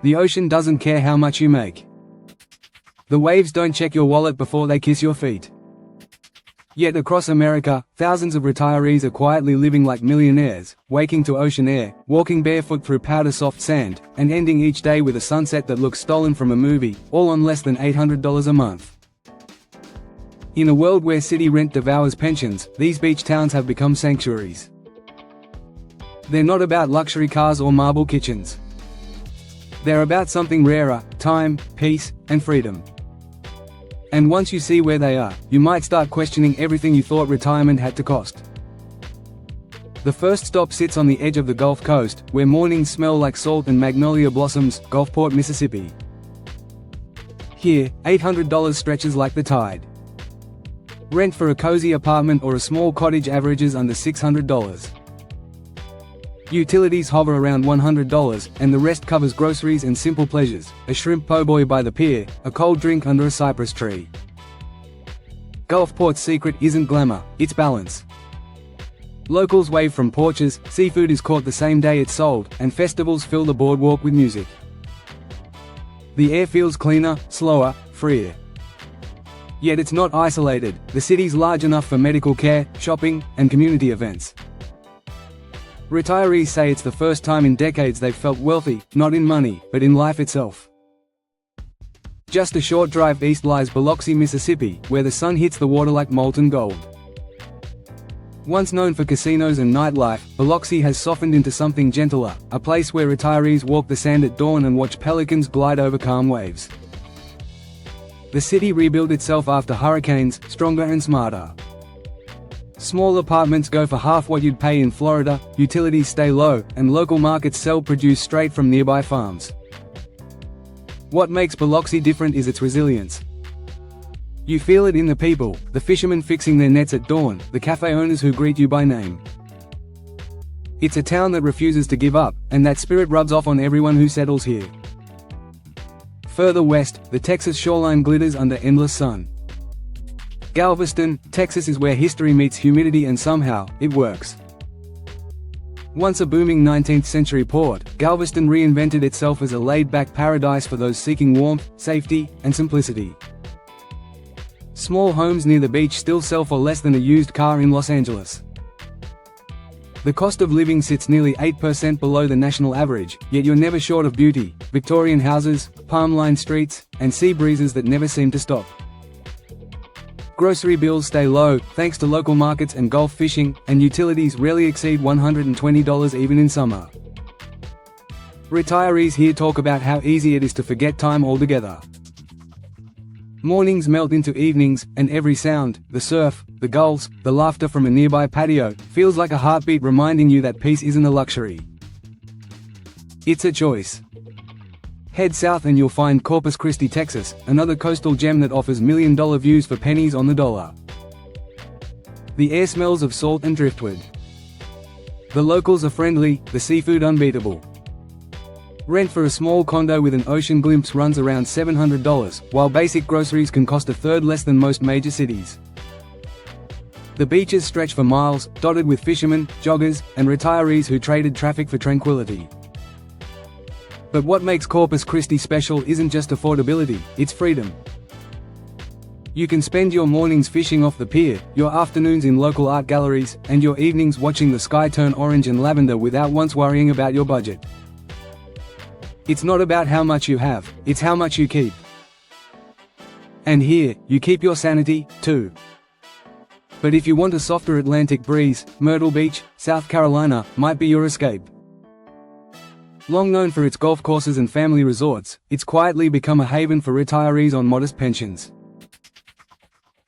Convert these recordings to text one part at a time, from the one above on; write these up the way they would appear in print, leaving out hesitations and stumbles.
The ocean doesn't care how much you make. The waves don't check your wallet before they kiss your feet. Yet across America, thousands of retirees are quietly living like millionaires, waking to ocean air, walking barefoot through powder-soft sand, and ending each day with a sunset that looks stolen from a movie, all on less than $800 a month. In a world where city rent devours pensions, these beach towns have become sanctuaries. They're not about luxury cars or marble kitchens. They're about something rarer: time, peace, and freedom. And once you see where they are, you might start questioning everything you thought retirement had to cost. The first stop sits on the edge of the Gulf Coast, where mornings smell like salt and magnolia blossoms, Gulfport, Mississippi. Here, $800 stretches like the tide. Rent for a cozy apartment or a small cottage averages under $600. Utilities hover around $100, and the rest covers groceries and simple pleasures: a shrimp po' boy by the pier, a cold drink under a cypress tree. Gulfport's secret isn't glamour, it's balance. Locals wave from porches, seafood is caught the same day it's sold, and festivals fill the boardwalk with music. The air feels cleaner, slower, freer. Yet it's not isolated. The city's large enough for medical care, shopping, and community events. Retirees say it's the first time in decades they've felt wealthy, not in money, but in life itself. Just a short drive east lies Biloxi, Mississippi, where the sun hits the water like molten gold. Once known for casinos and nightlife, Biloxi has softened into something gentler, a place where retirees walk the sand at dawn and watch pelicans glide over calm waves. The city rebuilt itself after hurricanes, stronger and smarter. Small apartments go for half what you'd pay in Florida, utilities stay low, and local markets sell produce straight from nearby farms. What makes Biloxi different is its resilience. You feel it in the people: the fishermen fixing their nets at dawn, the cafe owners who greet you by name. It's a town that refuses to give up, and that spirit rubs off on everyone who settles here. Further west, the Texas shoreline glitters under endless sun. Galveston, Texas is where history meets humidity, and somehow, it works. Once a booming 19th-century port, Galveston reinvented itself as a laid-back paradise for those seeking warmth, safety, and simplicity. Small homes near the beach still sell for less than a used car in Los Angeles. The cost of living sits nearly 8% below the national average, yet you're never short of beauty: Victorian houses, palm-lined streets, and sea breezes that never seem to stop. Grocery bills stay low, thanks to local markets and Gulf fishing, and utilities rarely exceed $120 even in summer. Retirees here talk about how easy it is to forget time altogether. Mornings melt into evenings, and every sound, the surf, the gulls, the laughter from a nearby patio, feels like a heartbeat reminding you that peace isn't a luxury. It's a choice. Head south and you'll find Corpus Christi, Texas, another coastal gem that offers million-dollar views for pennies on the dollar. The air smells of salt and driftwood. The locals are friendly, the seafood unbeatable. Rent for a small condo with an ocean glimpse runs around $700, while basic groceries can cost a third less than most major cities. The beaches stretch for miles, dotted with fishermen, joggers, and retirees who traded traffic for tranquility. But what makes Corpus Christi special isn't just affordability, it's freedom. You can spend your mornings fishing off the pier, your afternoons in local art galleries, and your evenings watching the sky turn orange and lavender without once worrying about your budget. It's not about how much you have, it's how much you keep. And here, you keep your sanity, too. But if you want a softer Atlantic breeze, Myrtle Beach, South Carolina, might be your escape. Long known for its golf courses and family resorts, it's quietly become a haven for retirees on modest pensions.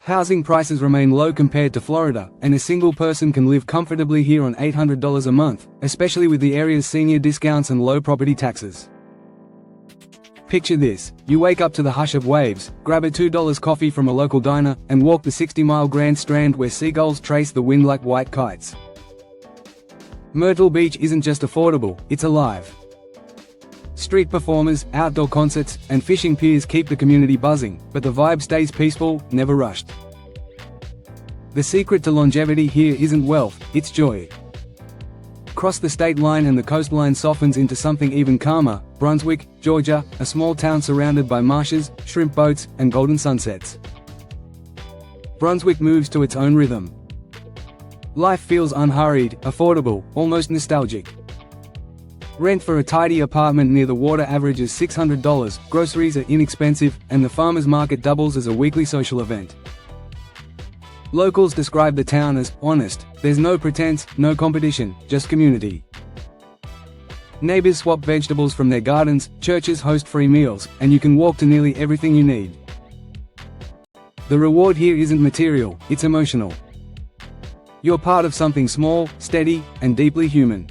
Housing prices remain low compared to Florida, and a single person can live comfortably here on $800 a month, especially with the area's senior discounts and low property taxes. Picture this: you wake up to the hush of waves, grab a $2 coffee from a local diner, and walk the 60-mile Grand Strand where seagulls trace the wind like white kites. Myrtle Beach isn't just affordable, it's alive. Street performers, outdoor concerts, and fishing piers keep the community buzzing, but the vibe stays peaceful, never rushed. The secret to longevity here isn't wealth, it's joy. Cross the state line and the coastline softens into something even calmer. Brunswick, Georgia, a small town surrounded by marshes, shrimp boats, and golden sunsets. Brunswick moves to its own rhythm. Life feels unhurried, affordable, almost nostalgic. Rent for a tidy apartment near the water averages $600, groceries are inexpensive, and the farmers market doubles as a weekly social event. Locals describe the town as honest. There's no pretense, no competition, just community. Neighbors swap vegetables from their gardens, churches host free meals, and you can walk to nearly everything you need. The reward here isn't material, it's emotional. You're part of something small, steady, and deeply human.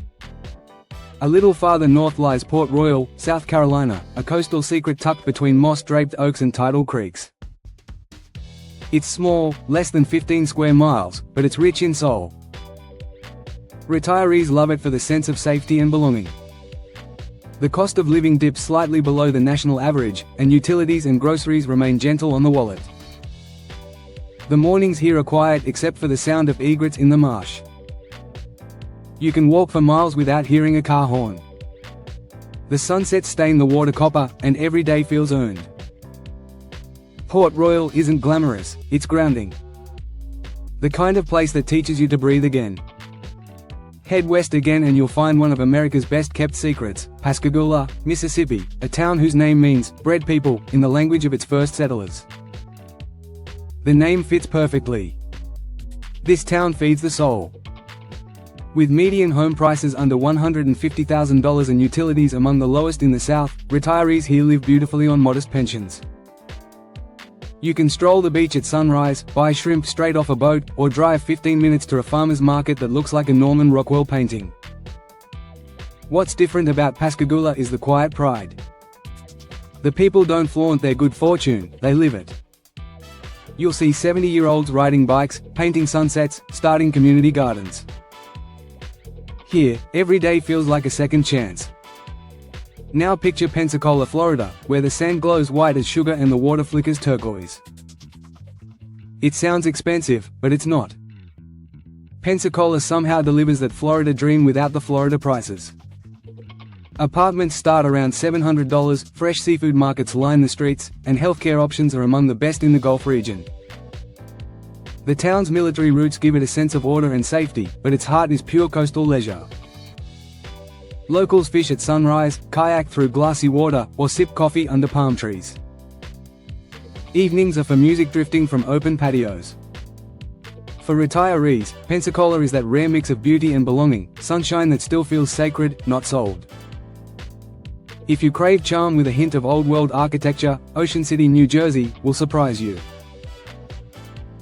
A little farther north lies Port Royal, South Carolina, a coastal secret tucked between moss-draped oaks and tidal creeks. It's small, less than 15 square miles, but it's rich in soul. Retirees love it for the sense of safety and belonging. The cost of living dips slightly below the national average, and utilities and groceries remain gentle on the wallet. The mornings here are quiet except for the sound of egrets in the marsh. You can walk for miles without hearing a car horn. The sunsets stain the water copper, and every day feels earned. Port Royal isn't glamorous, it's grounding. The kind of place that teaches you to breathe again. Head west again and you'll find one of America's best-kept secrets, Pascagoula, Mississippi, a town whose name means "bread people" in the language of its first settlers. The name fits perfectly. This town feeds the soul. With median home prices under $150,000 and utilities among the lowest in the South, retirees here live beautifully on modest pensions. You can stroll the beach at sunrise, buy shrimp straight off a boat, or drive 15 minutes to a farmer's market that looks like a Norman Rockwell painting. What's different about Pascagoula is the quiet pride. The people don't flaunt their good fortune, they live it. You'll see 70-year-olds riding bikes, painting sunsets, starting community gardens. Here, every day feels like a second chance. Now picture Pensacola, Florida, where the sand glows white as sugar and the water flickers turquoise. It sounds expensive, but it's not. Pensacola somehow delivers that Florida dream without the Florida prices. Apartments start around $700, fresh seafood markets line the streets, and healthcare options are among the best in the Gulf region. The town's military roots give it a sense of order and safety, but its heart is pure coastal leisure. Locals fish at sunrise, kayak through glassy water, or sip coffee under palm trees. Evenings are for music drifting from open patios. For retirees, Pensacola is that rare mix of beauty and belonging, sunshine that still feels sacred, not sold. If you crave charm with a hint of old-world architecture, Ocean City, New Jersey, will surprise you.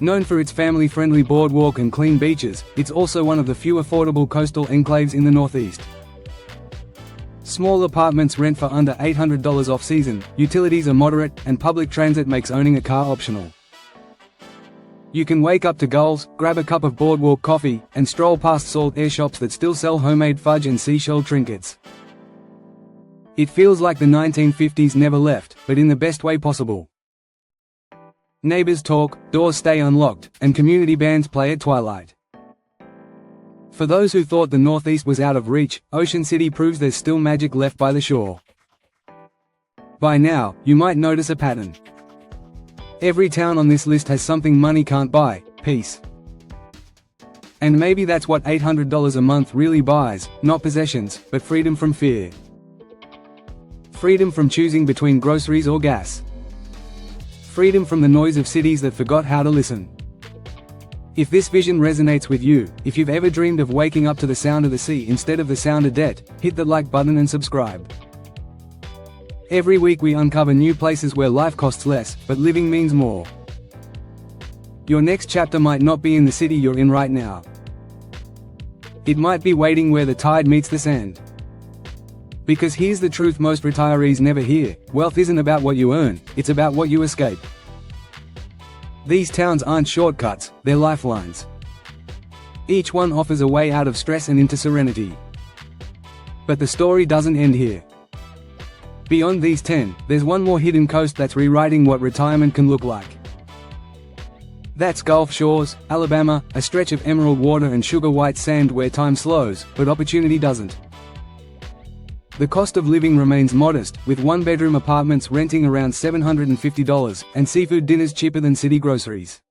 Known for its family-friendly boardwalk and clean beaches, it's also one of the few affordable coastal enclaves in the Northeast. Small apartments rent for under $800 off-season, utilities are moderate, and public transit makes owning a car optional. You can wake up to gulls, grab a cup of boardwalk coffee, and stroll past salt air shops that still sell homemade fudge and seashell trinkets. It feels like the 1950s never left, but in the best way possible. Neighbors talk, doors stay unlocked, and community bands play at twilight. For those who thought the Northeast was out of reach, Ocean City proves there's still magic left by the shore. By now, you might notice a pattern. Every town on this list has something money can't buy: peace. And maybe that's what $800 a month really buys, not possessions, but freedom from fear. Freedom from choosing between groceries or gas. Freedom from the noise of cities that forgot how to listen. If this vision resonates with you, if you've ever dreamed of waking up to the sound of the sea instead of the sound of debt, hit the like button and subscribe. Every week we uncover new places where life costs less, but living means more. Your next chapter might not be in the city you're in right now. It might be waiting where the tide meets the sand. Because here's the truth most retirees never hear: wealth isn't about what you earn, it's about what you escape. These towns aren't shortcuts, they're lifelines. Each one offers a way out of stress and into serenity. But the story doesn't end here. Beyond these 10, there's one more hidden coast that's rewriting what retirement can look like. That's Gulf Shores, Alabama, a stretch of emerald water and sugar-white sand where time slows, but opportunity doesn't. The cost of living remains modest, with one-bedroom apartments renting around $750, and seafood dinners cheaper than city groceries.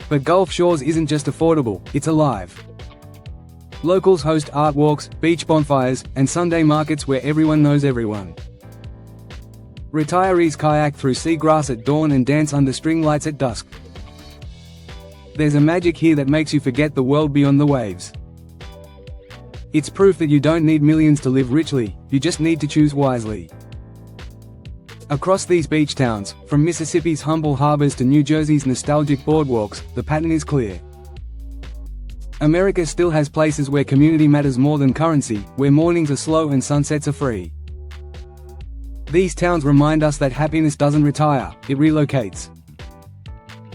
But Gulf Shores isn't just affordable, it's alive. Locals host art walks, beach bonfires, and Sunday markets where everyone knows everyone. Retirees kayak through seagrass at dawn and dance under string lights at dusk. There's a magic here that makes you forget the world beyond the waves. It's proof that you don't need millions to live richly, you just need to choose wisely. Across these beach towns, from Mississippi's humble harbors to New Jersey's nostalgic boardwalks, the pattern is clear. America still has places where community matters more than currency, where mornings are slow and sunsets are free. These towns remind us that happiness doesn't retire, it relocates.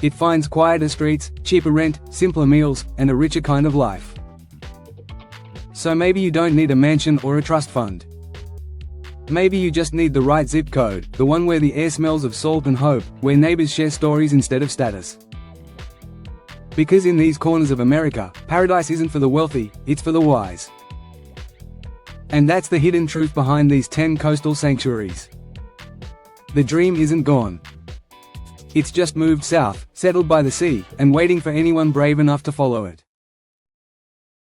It finds quieter streets, cheaper rent, simpler meals, and a richer kind of life. So maybe you don't need a mansion or a trust fund. Maybe you just need the right zip code, the one where the air smells of salt and hope, where neighbors share stories instead of status. Because in these corners of America, paradise isn't for the wealthy, it's for the wise. And that's the hidden truth behind these 10 coastal sanctuaries. The dream isn't gone. It's just moved south, settled by the sea, and waiting for anyone brave enough to follow it.